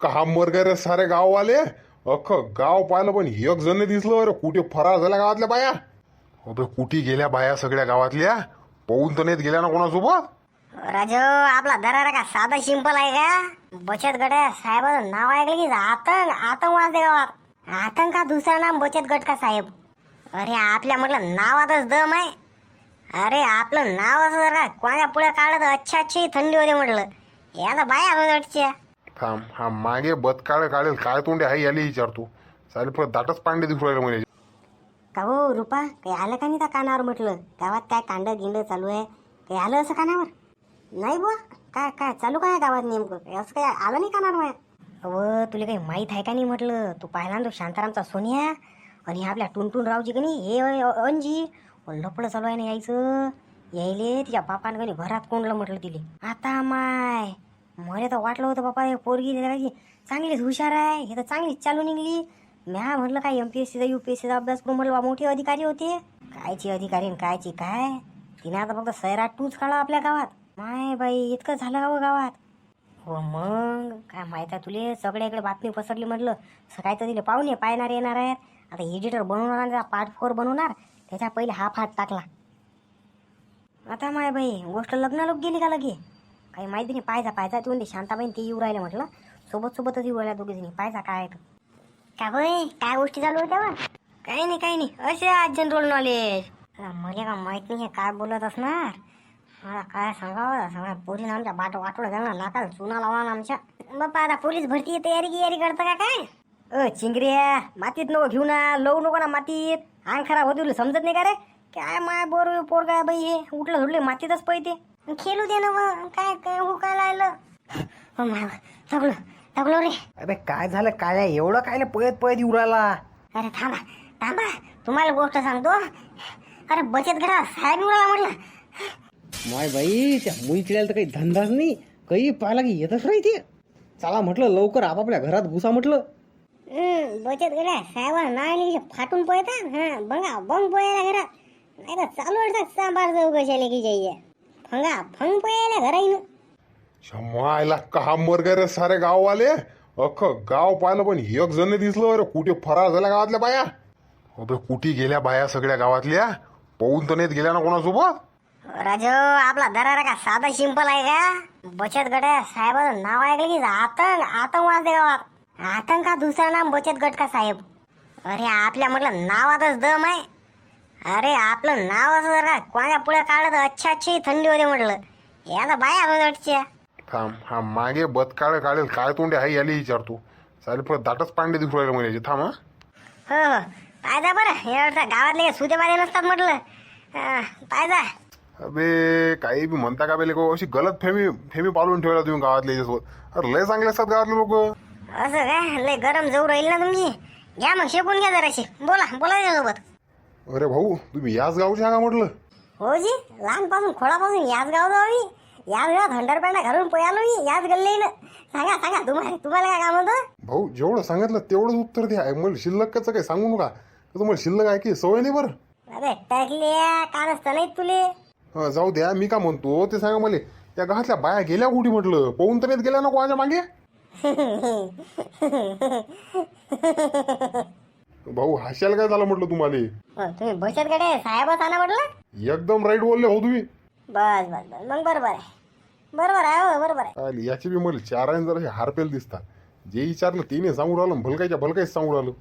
का मर गे रे सारे गाववाले. अख्खं गाव पाहिलं पण एक जण नाही दिसलं. अरे कुठे फरार झाल्या गावातल्या बाया. अबे कुठे गेल्या बाया सगळ्या गावातल्या. पाहून तर नाहीत गेल्या ना कोणासोबत. राजू आपला दरारा का साधा सिंपल आहे का. बचत गट साहेबाचं नाव ऐकलं की आतंक वाजते गावात. आतंक का दुसरा नाम बचत गट का साहेब. अरे आपल्या म्हटलं नावातच दम आहे. अरे आपलं नाव असं जरा कोण्या पुढे काढलं तर अच्छी थंडी होते म्हटलं. याला बाया बचतच्या. थांब हा मागे बदकाळ काढेल काय तोंडे आहे याला विचारतो. चालेल पण दाटच पांडे दिसू राहिले म्हणे. का हो रुपा काही आलं का नाही त्या कानावर म्हटलं. गावात काय कांड गिंड चालू आहे. काही आलं असं कानावर. नाही बुवा काय काय चालू काय गावात नेमकं असं काय आलं नाही कानावर माझ्या. अहो तुला काही माहीत आहे का नाही म्हटलं. तू पाहिला ना तो शांतारामचा सोनिया आणि आपल्या टुनटुन रावजी का नाही हे अंजी लपडं चालू आहे ना यायचं. यायले तिच्या बापानं कधी घरात कोंडलं म्हटलं तिले. आता माय मला तर वाटलं होतं बापा हे पोरगी चांगलीच हुशार आहे. हे तर चांगलीच चालू निघली. म्या म्हटलं काय MPSCचा UPSCचा अभ्यास करून म्हटलं मोठे अधिकारी होते. कायची अधिकारी कायची काय. तिने आता फक्त सैराट टूच काढा आपल्या गावात. माय बाई इतकं झालं हो गावात. हो मग काय माहित आहे तुले. सगळ्याकडे बातमी पसरली म्हटलं. सकाळी तर तिले पाहुणे पाहणार येणार आहेत. आता एडिटर बनवणार पार्ट 4 बनवणार. त्याच्या पहिले हा फाट टाकला. आता माय बाई गोष्ट लग्नालोक गेली का लगे. काही माहिती नाही. पाहायचा तू म्हणते शांताबाई ते येऊ राहिले म्हटलं. सोबतच येऊ राहिल्या दोघे जणी. पाहायचा काय आहे का बाई काय गोष्टी चालू होत्या बा. काही नाही असे आज जनरल नॉलेज. मला का माहित नाही हे काय बोलत असणार. मला काय सांगावं सगळ्या पोरीनं आमच्या वाटोळं झालं नाकाल चुना लावणार आमच्या. बाप्पा आता पोलीस भरती तयारी करतं का काय. चिंगऱ्या मातीत नको घेऊ ना. लवू नको ना मातीत. अंग खराब होते समजत नाही का रे. काय माय पोर काय बाई हे उठलं झुडले मातीतच पळते. खेळू दे ना मग काय हुकायला आलं. थकलो रे. अबे काय झालं काय एवढं काय पळत येऊ राहिला. अरे थांबा तुम्हाला गोष्ट सांगतो. अरे बचत गटा साहेब उडाला म्हटलं. माय बाई त्या मुलीला तर काही धंदाच नाही. काही पाहिला की येतच नाही ते. चला म्हटलं लवकर आपापल्या घरात घुसा म्हटलं. बचत गटा साहेब नाही फाटून पळतात. हा बंगा बंग पळायला घरात. नाही तर चालू असतात सांबार चौकशाले की जाईये. फंग पळायला घराईनं. शमायला का मर गे रे सारे गाववाले. अख्खं गाव पाहिलं पण एक जण नाही दिसलं. अरे कुठे फरार झाल्या गावातल्या बाया. अबे कुठे गेल्या बाया सगळ्या गावातल्या. पाहून तर नाहीत गेल्या ना कोणासोबत. राजू आपला दरारा का साधा सिंपल आहे का. बचत गट साहेबाचं नाव ऐकलं की आतंक वाजते गावात. आतंक का दुसरा नाम बचत गट का साहेब. अरे आपल्या म्हटलं नावातच दम आहे. अरे आपलं नाव असं जरा कोण्या पुढे काढलं तर अच्छी थंडी होते म्हटलं. याला बाया बचतच्या. थांब हा मागे बदकाळ काढेल काय तोंडे आहे याला विचारतो. चालेल पण दाटच पांडे दिसू राहिले म्हणे. थांब हा. हो पाहिजा बरं एवढ्या गावातले सुते पाणी नसतात म्हटलं. पाहिजा. अबे काही बी म्हणता का बेले को. अशी गलत फेमी पालून ठेवला तुम्ही गावातले याच्यासोबत. अरे लय चांगले असतात गावातले लोक. असं काय लय गरम जाऊ राहील ना तुमची. घ्या मग शेकून घ्या जराशी. बोला त्याच्यासोबत. अरे भाऊ तुम्ही याच गावचे का म्हटलं. हो जी लहानपासून खोडापासून याच गाव जाऊ मी. याच गावात हंडरपॅन्ट घालून पळालो मी. याच गल्लीनं. सांगा तुम्हाला काय काम होतं. भाऊ जेवढं सांगितलं तेवढंच उत्तर द्या. मला शिल्लकचं काही सांगू नका. तुम्हाला शिल्लक आहे की सवय नाही बरं. अरे टाकल्या का नसतं नाही तुले. जाऊ द्या मी का म्हणतो ते सांगा मला. त्या गावातल्या बाया गेल्या कुठे म्हटलं. पाहून तर नाहीत गेल्या ना कोणाच्या मागे. भाऊ हाशाला काय झालं म्हटलं तुम्हाला. तुम्ही बचत गटे साहेबच आणा म्हटलं. एकदम राईट बोलले हो तुम्ही. बस मग बरोबर आहे हो बरोबर आहे. याची बी मला चाराने जरा हारपेल दिसतात. जे विचारलं तिने सांगू राहिलं भलकायच सांगू राहिलं.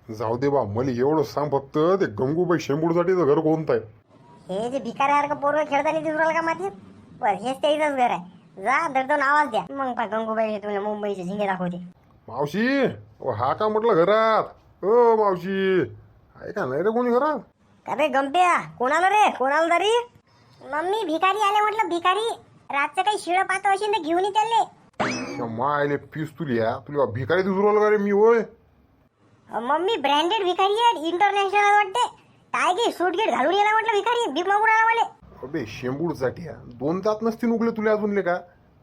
जाऊ दे बा मला एवढं सांग फक्त ते गंगूबाई शेंबूडसाठीचं घर कोणतं आहे. हे जे भिकाऱ्यासारखं पोरं खेळताना दिसू राहिलं का मातीत. बरं हेच त्याचंच घर आहे. जा दरदोन आवाज द्या. मग पा गंगूबाई तुम्ही मुंबईचे झिंगे दाखवते. मावशी हा का म्हटलं घरात. हो मावशी आहे का नाही रे कोणी घरात. का रे गंप्या कोणाला तरी. मम्मी भिकारी आले म्हटलं. भिकारी रातचं काही शिळ पाहतो असेल तर घेऊन चालले. मायले पीस तुला भिकारी दिसू राहिलं का रे मी. होय मम्मी ब्रँडेड भिकारी आहे. इंटरनॅशनल वाटते. काय गे सूट गेट घालून गेला म्हटलं भिकारी. भीक मागून आला मला. अबे शेंबूडसाठी 2 दात नसतील उगले तुला अजूनले का.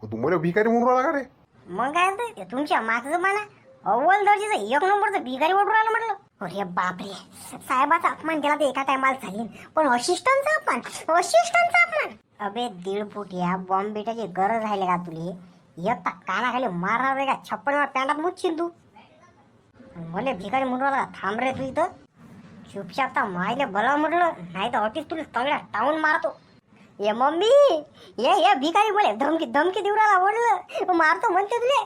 तू मला भिकारी म्हणून राहिला का रे. मग काय ते तुमच्या मागचं म्हणा. अव्वल दर्जाचं 1 नंबरचं भिकारी वाटून राहिलं म्हटलं. अरे बापरे साहेबाचा अपमान केला तर एका टायमाला चालेल. पण असिस्टंटचा अपमान. अबे 1.5 फूट या बॉम्ब बेटाची गरज राहिले का तुले. एकटा कानाखाली मारणार रे का छप्पन पॅन्टात मुच्छील तू. मला भिकारी म्हणून राहिला थांब रे तू इथं. चुपचाप तर मायले बोलावं म्हटलं, नाही तर ऑफिस तुला चांगल्या टाऊन मारतो. ये मम्मी ये भिकारी बोले धमकी धमकी देऊ राहिला म्हटलं, मारतो म्हणते तुले.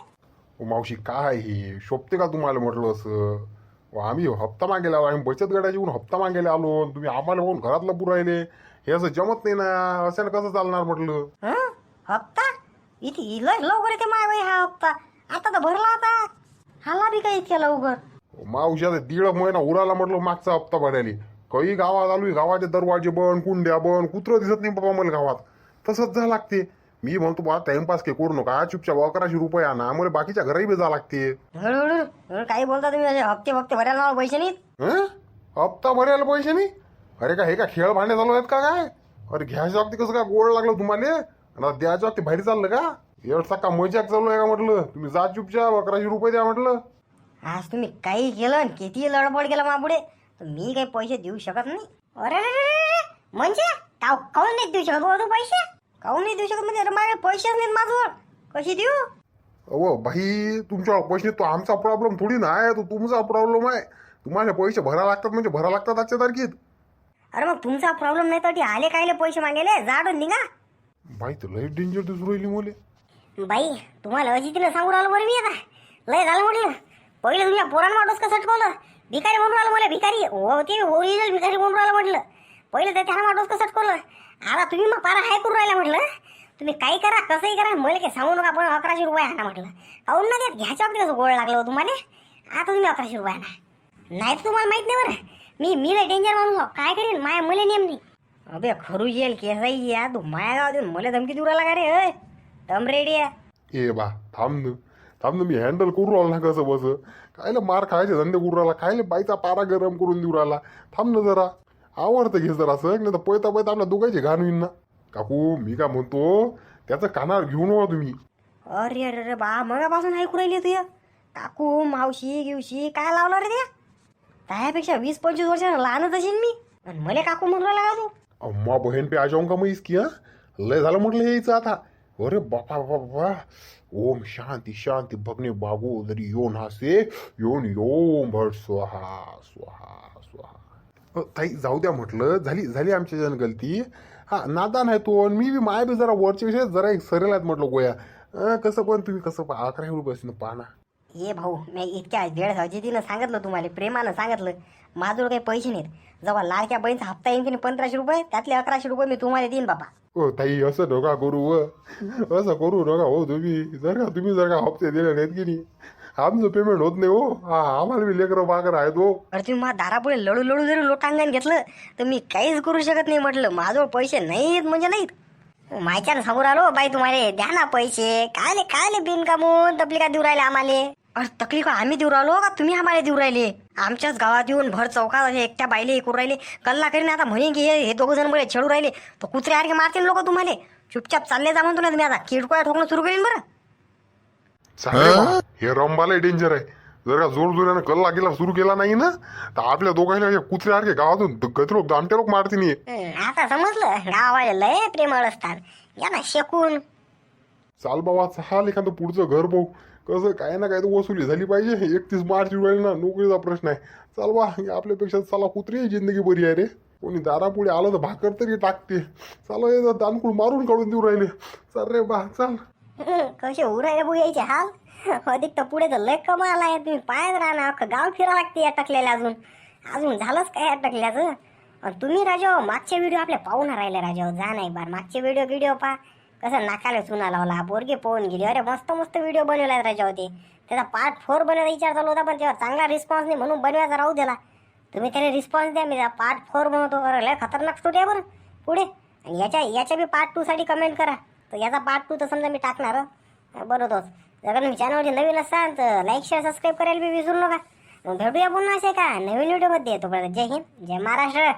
ओ मावशी काय हे शोभते का तुम्हाला म्हटलं असं. आम्ही हप्ता मागेला आलो, आम्ही बचत गटाची येऊन हप्ता मागेला आलो, तुम्ही आम्हाला होऊन घरातलं पुरायले. हे असं जमत नाही ना, असं कसं चालणार म्हटलं. हं? हप्ता इथे लय लवकर येते माय बाई हा हप्ता. आता तर भरला आता, हाला बी काय इतक्या लवकर. मावशी आता 1.5 महिना उराला म्हटलं मागचा हप्ता भरायला. काही गावात आलो, गावाचे दरवाजे बंद, कुंड्या बंद, कुत्रं दिसत नाही बाबा मला गावात. तसंच जा लागते. मी म्हणतो बा टाइमपास काही करू नका, चुपचाप 1100 रुपये आणा, आम्हाला बाकीच्या घराही बी जा लागते. हळूहळू काही बोलता तुम्ही, असे हप्ते भरायला मला पैसे नाहीत. हं? हप्ता भरायला पैसे नाही? अरे का हे का खेळ भांडे चालू आहेत का काय? अरे घ्यायच्या वक्ती कसं काय गोड लागलं तुम्हाला, आणि आता द्यायच्या वक्ती बाहेर चाललं का? एवढा का मजाक चालू आहे का म्हटलं. तुम्ही जा चुपचाप 1100 रुपये द्या म्हटलं. आज तुम्ही काही केलं आणि किती लडबड केलं मापुढे, तर मी काही पैसे देऊ शकत नाही. अरे म्हणजे काऊन नाही देऊ शकत तू पैसे? काऊन नाही देऊ शकत म्हणजे? अरे माझे पैसेच नाहीत माझ्यावर, कशी देऊ? अहो भाई तुमच्या पैसे तो आमचा प्रॉब्लेम थोडी ना आहे, तो तुमचा प्रॉब्लेम आहे. तुम्हाला पैसे भरा लागतात म्हणजे भरा लागतात आजच्या तारखेत. अरे मग तुमचा प्रॉब्लेम नाही तर आले कायले पैसे मागेले जाडून निघा. बाई तर लय डेंजर दिसू राहिली मुले. बाई तुम्हाला अजितीला सांगू राहिलो बरं मी, आता लय झालं म्हटलं. पहिले तुमच्या पोरांना वाटोस का सटकवलं, भिकारी म्हणून राहिलं मला, भिकारी हो ते ओरिजिनल भिकारी म्हणून राहिलं म्हटलं. पहिले तर त्याला वाटोस का सटकवलं, आता तुम्ही मग पारा हाय करून राहिला म्हटलं. तुम्ही काही करा कसंही करा, मला काही सांगू नका, पण 1100 रुपये आणा म्हटलं. काहून ना देत, घ्यायच्या वक्ती कसं गोड लागलं हो तुम्हाला. आता तुम्ही 1100 रुपये आणा, नाही तर तुम्हाला माहित नाही बरं मी लय डेंजर म्हणून काय करेन, माया मला नेम नाही. अबे खरू येईल केसाई या तू माया गाव देऊन मला धमकी देऊ राहिला का रे. होय दम रेडी आहे. ए बा थांब ना, मी हँडल करू राहिला ना कसं बस. कायला मार खायचे धंदे करू राहिला, खायला बाईचा पारा गरम करून देऊ राहिला. थांब ना जरा, आवडतं घे जरा असं, नाही तर पैता आपल्या दोघांचे घाण होईन ना. काकू मी काय म्हणतो, त्याचं कानावर घेऊन वा तुम्ही. अरे अरे अरे बा मगापासून ऐकू राहिली तुझ्या काकू मावशी गिवशी काय लावलं रे त्या. त्यापेक्षा 20-25 वर्षांना लहानच असेल मी, आणि मला काकू म्हणू लागला तू. अम्मा बहीण पे आ जाऊन का मैस की. लय झालं म्हटलं यायचं आता. अरे बापा बापा, ओम शांती शांती भगने बागो जरी योन हासे योन योम भट स्वाहा स्वाहा स्वाहा. ताई जाऊ द्या म्हटलं, झाली आमच्या जन गलती. हा नादान आहे तो, आणि मी बी माय बी जरा वरच्या विषय जरा एक सरेल आहेत म्हटलं गोया. कसं पण तुम्ही कसं 1100 रुपये पाहा ना. ये भाऊ मी इतक्या वेळ अजितीनं सांगितलं, तुम्हाला प्रेमानं सांगितलं, माझ्यावर काही पैसे नाहीत. जेव्हा लाडक्या बहीणचा हप्ता येईन की नाही 1500 रुपये, त्यातले 1100 रुपये मी तुम्हाला देईन बाबा. हो ताई असं नका करू, असं करू नका हो. तुम्ही जर का हप्ते दिले नाहीत की नाही, आमचं पेमेंट होत नाही हो. हा आम्हाला बी लेकरं बाकर आहेत हो. अरे तुम्ही माझ्या दारापुढे लडू जरी लोटांगण घेतलं तर मी काहीच करू शकत नाही म्हटलं. माझ्यावर पैसे नाहीत म्हणजे नाहीत. मायच्यानं सांगू राहिलो बाई तुम्हाला द्या ना पैसे. कायले बिनकामून तपली का देऊ राहिले आम्हाला. अरे तकलीफ आम्ही देऊ राहिलो का तुम्ही आम्हाला देऊ राहिले. आमच्याच गावात येऊन भर चौकात एकट्या बाईले हे करू राहिले, कल्ला करीन. आता म्हणे की हे 2 जण मला छेडू राहिले, तर कुत्र्यासारखे मारतील लोक तुम्हाला. चुपचाप चालले जा म्हणतो ना तुम्ही. आता किडकोळ्या ठोकणं सुरू करीन बरं. चालेल, हे रंबाला डेंजर आहे. जर का जोर जोरानं कल्ला गेला सुरू केला नाही ना, तर आपल्या दोघांना कुत्र्यासारखे गावातून गतरोग दांटे लोक मारतील. आता समजलं, गावाले लय प्रेमळ असतात, या ना शेकून. चाल बाबा चाल, एखादं पुढचं घर पाहू. कसं काय ना काय तर वसुली झाली पाहिजे. 31 मार्च राहील ना, नोकरीचा प्रश्न आहे. चाल बा, आपल्यापेक्षा चला कुत्री जिंदगी बरी आहे रे. कोणी दारापुढे आलं तर भाकर तरी टाकते. चालू हे दानकुळ मारून काढून देऊ राहिले. चाल रे बा चाल. कसे उरायला बुयायचे हाल. अधिक तर पुढे तर लय कमाल आहे. तुम्ही पायच राहणार, अख्खं गाव फिरा लागते या टकलेल्या. अजून झालंच काय या टकल्याचं. आणि तुम्ही राजा मागचे व्हिडिओ आपल्या पाहून राहिले राजा. जा नाही बार मागचे व्हिडिओ पा, कसं नाकाला चुना लावला, बोरगे पोहून गेली. अरे मस्त विडिओ बनवला राजा होते. त्याचा पार्ट 4 बनवायचा विचार चालू होता, पण तेव्हा चांगला रिस्पॉन्स नाही म्हणून बनवायचा राहू दिला. तुम्ही त्याला रिस्पॉन्स द्या, मी पार्ट 4 बनवतो. अरे लय खतरनाक स्टोरी आहे बरं पुढे. आणि याच्या बी पार्ट 2 साठी कमेंट करा. तर याचा पार्ट 2 तर समजा मी टाकणार बनवतोच. जर का तुम्ही चॅनलवरती नवीन असाल तर लाईक शेअर सबस्क्राईब करायला बी विसरू नका. मग भेटूया पुन्हा असे का नवीन व्हिडिओमध्ये. तोपर्यंत जय हिंद, जय महाराष्ट्र.